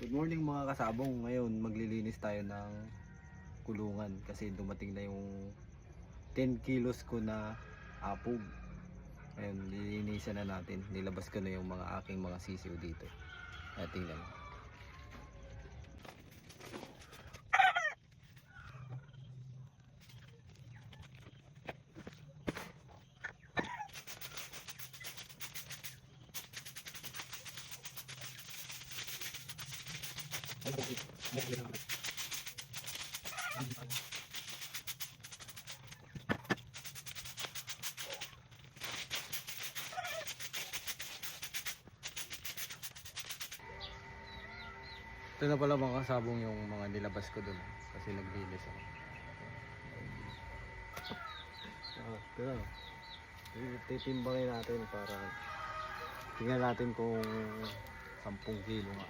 Good morning mga kasabong. Ngayon maglilinis tayo ng kulungan kasi dumating na yung 10 kilos ko na apog. Ngayon lilinisan na natin. Nilabas ko na yung mga aking mga sisiw dito. Tingnan. Ito na pala mga kasabong yung mga nilabas ko dun kasi naglinis ako. Ito na. Titimbangin natin para tingnan natin kung 10 kilo nga.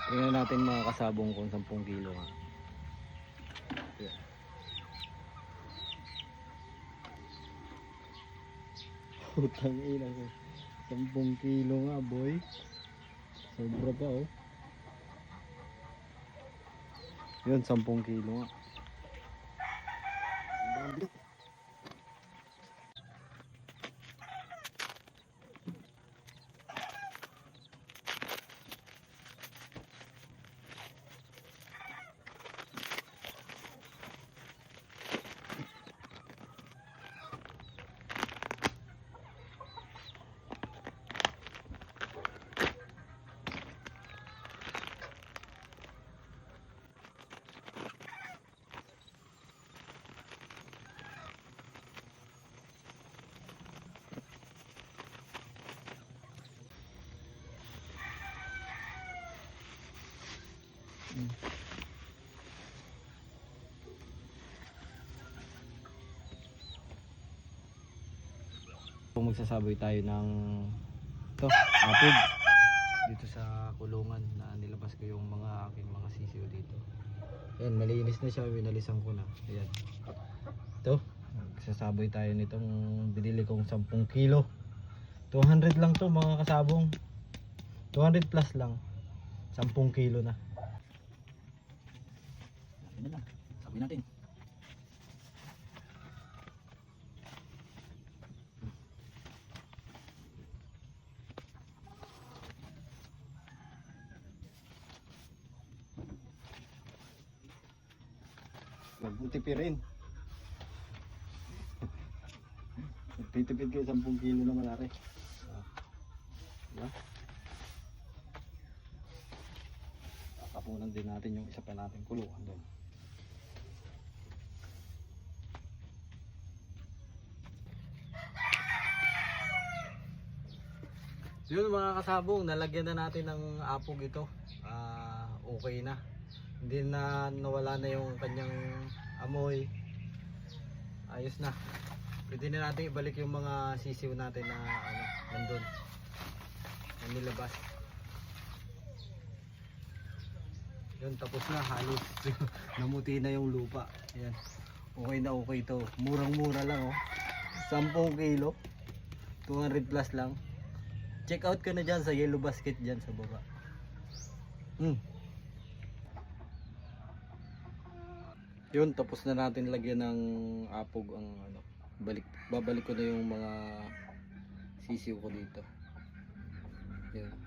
Tingnan natin mga kasabong kung 10 kilo nga. Yeah. Putang ina ko. 10 kilo nga boy. Sobra pa oh. Yun 10 kilo nga. Kung magsasaboy tayo ng apog dito sa kulungan na nilabas ko yung mga aking mga sisiw dito. Ayan, malinis na siya, winalisan ko na. Ayan. Ito, magsasaboy tayo nitong binili kong 10 kilo. 200 lang to mga kasabong. 200 plus lang. 10 kilo na. Ayan na lang, saboy natin. Magtitipid. Magtitipid kayo 10 kilo na malaki. Diba? Kakapunan din natin yung isa pa natin kulungan doon. Yun mga kasabong, nalagyan na natin ng apog ito. Okay na. Hindi na nawala na yung kanyang amoy. Ayos na. Pwede na natin ibalik yung mga sisiw natin na nandun. Na nilabas. Yun, tapos na halos. Namuti na yung lupa. Ayan. Okay na okay to. Murang-mura lang oh. 10 kilo. 200 plus lang. Check out ka na dyan sa yellow basket dyan sa baba. Yun, tapos na natin lagyan ng apog ang babalik ko na yung mga sisiw ko dito. Yun.